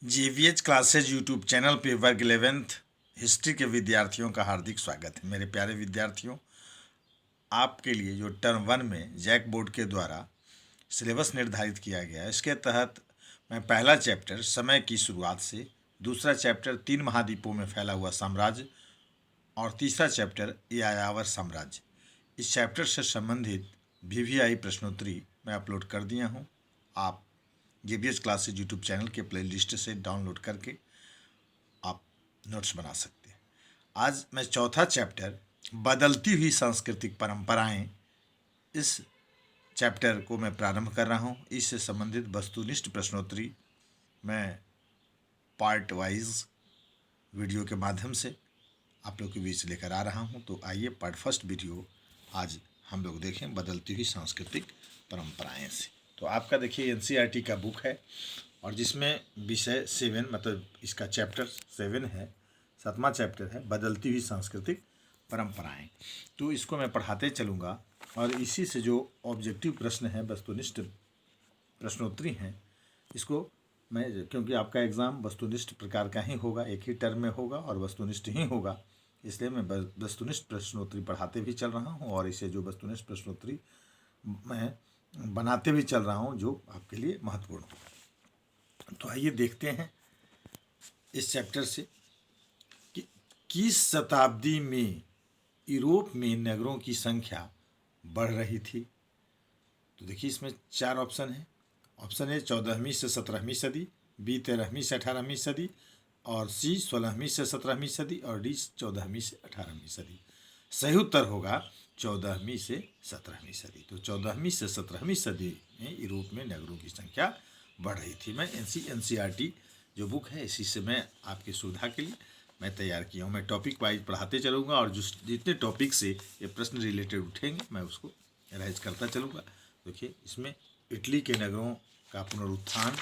जीवीएच classes YouTube channel पे वर्ग 11th history के विद्यार्थियों का हार्दिक स्वागत है। मेरे प्यारे विद्यार्थियों, आपके लिए जो टर्म 1 में जैक बोर्ड के द्वारा सिलेबस निर्धारित किया गया है, इसके तहत मैं पहला चैप्टर समय की शुरुआत से, दूसरा चैप्टर 3 महाद्वीपों में फैला हुआ साम्राज्य और तीसरा चैप्टर यायावर साम्राज्य, इस चैप्टर से संबंधित वीवीआई प्रश्नोत्तरी मैं अपलोड कर दिया हूँ। आप जीवीएच क्लासेज यूट्यूब चैनल के प्लेलिस्ट से डाउनलोड करके आप नोट्स बना सकते हैं। आज मैं चौथा चैप्टर बदलती हुई सांस्कृतिक परंपराएं, इस चैप्टर को मैं प्रारंभ कर रहा हूं। इससे संबंधित वस्तुनिष्ठ प्रश्नोत्तरी मैं पार्ट वाइज वीडियो के माध्यम से आप लोग के बीच लेकर आ रहा हूं। तो आइए पार्ट फर्स्ट वीडियो आज हम लोग देखें, बदलती हुई सांस्कृतिक परंपराएं से। तो आपका देखिए एनसीईआरटी का बुक है और जिसमें विषय 7 मतलब इसका चैप्टर 7 है, 7वां चैप्टर है बदलती हुई सांस्कृतिक परंपराएं। तो इसको मैं पढ़ाते चलूँगा और इसी से जो ऑब्जेक्टिव प्रश्न है, वस्तुनिष्ठ प्रश्नोत्तरी हैं, इसको मैं, क्योंकि आपका एग्ज़ाम वस्तुनिष्ठ प्रकार का ही होगा, एक ही टर्म में होगा और वस्तुनिष्ठ ही होगा, इसलिए मैं वस्तुनिष्ठ प्रश्नोत्तरी पढ़ाते भी चल रहा हूँ और इसे जो वस्तुनिष्ठ प्रश्नोत्तरी मैं बनाते भी चल रहा हूँ जो आपके लिए महत्वपूर्ण हो। तो आइए देखते हैं इस चैप्टर से कि किस शताब्दी में यूरोप में नगरों की संख्या बढ़ रही थी। तो देखिए इसमें 4 ऑप्शन है। ऑप्शन ए 14वीं से 17वीं सदी, बी 13वीं से 18वीं सदी और सी 16वीं से 17वीं सदी और डी 14वीं से 18वीं सदी। सही उत्तर होगा 14वीं से 17वीं सदी। तो 14वीं से 17वीं सदी में यूरोप में नगरों की संख्या बढ़ रही थी। मैं एनसीईआरटी जो बुक है इसी से मैं आपकी सुविधा के लिए मैं तैयार किया हूँ। मैं टॉपिक वाइज पढ़ाते चलूँगा और जितने टॉपिक से ये प्रश्न रिलेटेड उठेंगे मैं उसको एनालाइज करता चलूँगा। देखिए इसमें इटली के नगरों का पुनरुत्थान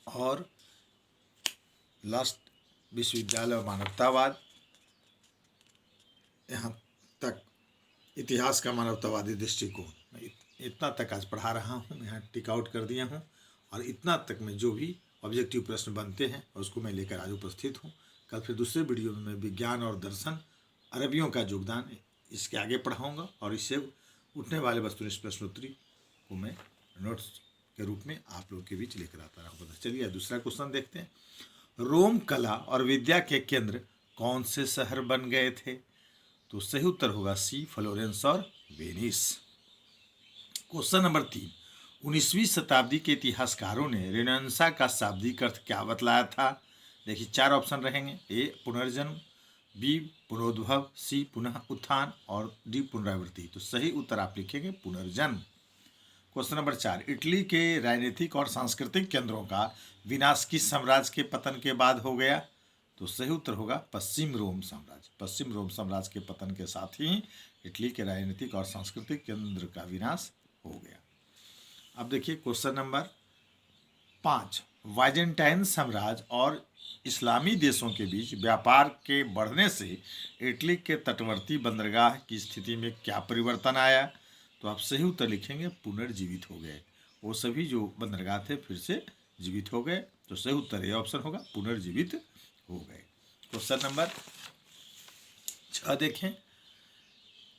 और लास्ट विश्वविद्यालय और मानवतावाद, यहाँ तक इतिहास का मानवतावादी दृष्टिकोण, मैं इतना तक आज पढ़ा रहा हूँ, यहाँ टिक आउट कर दिया हूँ और इतना तक में जो भी ऑब्जेक्टिव प्रश्न बनते हैं उसको मैं लेकर आज उपस्थित हूँ। कल फिर दूसरे वीडियो में मैं विज्ञान और दर्शन, अरबियों का योगदान इसके आगे पढ़ाऊँगा और इससे उठने वाले वस्तुनिष्ठ प्रश्नोत्तरी को मैं नोट्स के रूप में आप लोगों के बीच लेकर आता रहूँगा। चलिए दूसरा क्वेश्चन देखते हैं। रोम कला और विद्या के केंद्र कौन से शहर बन गए थे। तो सही उत्तर होगा सी फ्लोरेंस और वेनिस। क्वेश्चन नंबर 3, 19वीं शताब्दी के इतिहासकारों ने रेनेसां का शाब्दिक अर्थ क्या बतलाया था। देखिए 4 ऑप्शन रहेंगे। ए पुनर्जन्म, बी पुनरुद्भव, सी पुनः उत्थान और डी पुनरावृत्ति। तो सही उत्तर आप लिखेंगे पुनर्जन्म। क्वेश्चन नंबर 4, इटली के राजनीतिक और सांस्कृतिक केंद्रों का विनाश किस साम्राज्य के पतन के बाद हो गया। तो सही उत्तर होगा पश्चिम रोम साम्राज्य। पश्चिम रोम साम्राज्य के पतन के साथ ही इटली के राजनीतिक और सांस्कृतिक केंद्र का विनाश हो गया। अब देखिए क्वेश्चन नंबर 5, बाइजेंटाइन साम्राज्य और इस्लामी देशों के बीच व्यापार के बढ़ने से इटली के तटवर्ती बंदरगाह की स्थिति में क्या परिवर्तन आया। तो आप सही उत्तर लिखेंगे पुनर्जीवित हो गए। वो सभी जो बंदरगाह थे फिर से जीवित हो गए। तो सही उत्तर ये ऑप्शन होगा पुनर्जीवित हो गए। क्वेश्चन नंबर 6 देखें।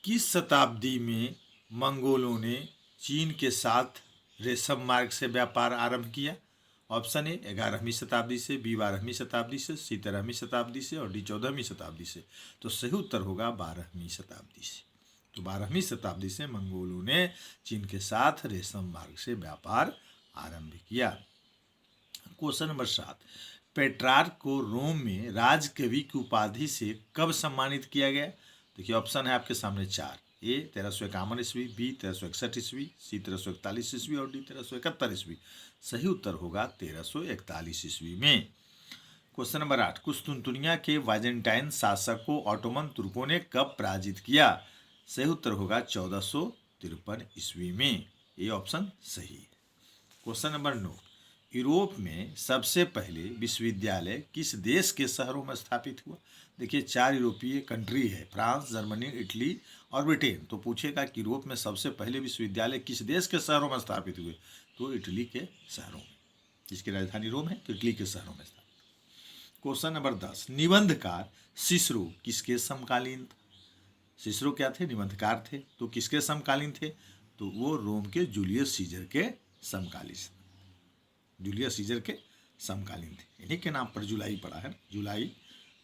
किस शताब्दी में मंगोलों ने चीन के साथ रेशम मार्ग से व्यापार आरंभ किया। ऑप्शन ए 11वीं शताब्दी से, बी 12वीं शताब्दी से, सी 13वीं शताब्दी से और डी 14वीं शताब्दी से। तो सही उत्तर होगा 12वीं शताब्दी से। तो 12वीं शताब्दी से मंगोलों ने चीन के साथ रेशम मार्ग से व्यापार आरंभ किया। क्वेश्चन नंबर 7, पेट्रार्क को रोम में राजकवि की उपाधि से कब सम्मानित किया गया। देखिए ऑप्शन है आपके सामने 4। ए 1351 ईस्वी, बी 1361 ईस्वी, सी 1341 ईस्वी और डी 1371 ईस्वी। सही उत्तर होगा 1341 ईस्वी में। क्वेश्चन नंबर 8, कुस्तुनतुनिया के बाइजेंटाइन शासक को ऑटोमन तुर्कों ने कब पराजित किया। सही उत्तर होगा 1453 ईस्वी में। ये ऑप्शन सही है। क्वेश्चन नंबर 9, यूरोप में सबसे पहले विश्वविद्यालय किस देश के शहरों में स्थापित हुआ। देखिए 4 यूरोपीय कंट्री है, फ्रांस, जर्मनी, इटली और ब्रिटेन। तो पूछेगा कि यूरोप में सबसे पहले विश्वविद्यालय किस देश के शहरों में स्थापित हुए। तो इटली के शहरों में। जिसकी राजधानी रोम है, तो इटली के शहरों में था। क्वेश्चन नंबर 10, निबंधकार सिसरो किसके समकालीन था? सिसरो क्या थे? निबंधकार थे। तो किसके समकालीन थे? तो वो रोम के जूलियस सीजर के समकालीन, जूलियस सीजर के समकालीन थे। इन्हीं के नाम पर जुलाई पड़ा है। जुलाई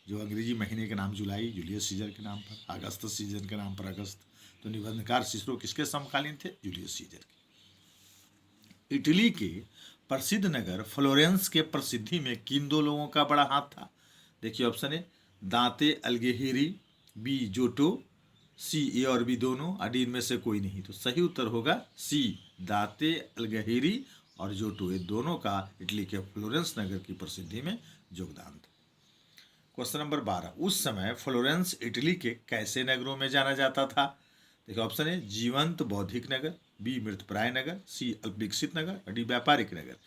जो अंग्रेजी महीने के नाम जुलाई, जूलियस सीजर के नाम पर, अगस्त सीजर के नाम पर अगस्त। तो निबंधकार सिसरो किसके समकालीन थे? जूलियस सीजर के। इटली के प्रसिद्ध नगर फ्लोरेंस के प्रसिद्धि में किन दो लोगों का बड़ा हाथ था? देखिए ऑप्शन है दांते अल्गहिरी, बी जोटो, सी ए और बी दोनों, और डी इनमें से कोई नहीं। तो सही उत्तर होगा सी, दांते अल्गहिरी और जोटो, ये दोनों का इटली के फ्लोरेंस नगर की प्रसिद्धि में योगदान था। क्वेश्चन नंबर 12, उस समय फ्लोरेंस इटली के कैसे नगरों में जाना जाता था? देखिए ऑप्शन है जीवंत बौद्धिक नगर, बी मृतप्राय नगर, सी अल्पविकसित नगर और डी व्यापारिक नगर।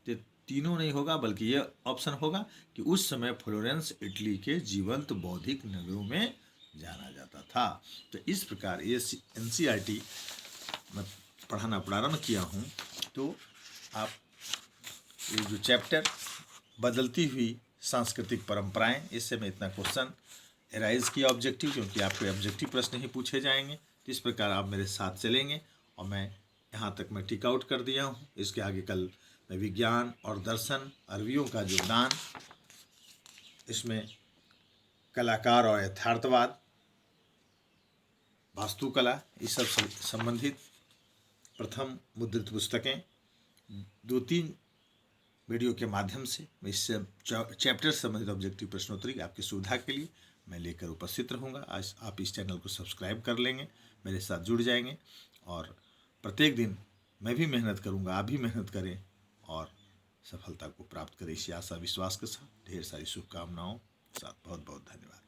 तो तीनों नहीं होगा, बल्कि ये ऑप्शन होगा कि उस समय फ्लोरेंस इटली के जीवंत बौद्धिक नगरों में जाना जाता था। तो इस प्रकार ये NCERT मैं पढ़ाना प्रारंभ किया हूँ। तो आप ये जो चैप्टर बदलती हुई सांस्कृतिक परंपराएं, इससे मैं इतना क्वेश्चन एराइज किया ऑब्जेक्टिव, क्योंकि आपके ऑब्जेक्टिव प्रश्न ही पूछे जाएंगे। तो इस प्रकार आप मेरे साथ चलेंगे और मैं यहाँ तक मैं टिक आउट कर दिया हूँ। इसके आगे कल मैं विज्ञान और दर्शन, अरबियों का योगदान, इसमें कलाकार और यथार्थवाद, वास्तुकला, इस सब से संबंधित प्रथम मुद्रित पुस्तकें 2-3 वीडियो के माध्यम से मैं इस चैप्टर से संबंधित ऑब्जेक्टिव प्रश्नोत्तरी आपकी सुविधा के लिए मैं लेकर उपस्थित रहूँगा। आज आप इस चैनल को सब्सक्राइब कर लेंगे, मेरे साथ जुड़ जाएंगे, और प्रत्येक दिन मैं भी मेहनत करूँगा, आप भी मेहनत करें और सफलता को प्राप्त करें, इसी आशा विश्वास के साथ ढेर सारी शुभकामनाओं के साथ बहुत बहुत धन्यवाद।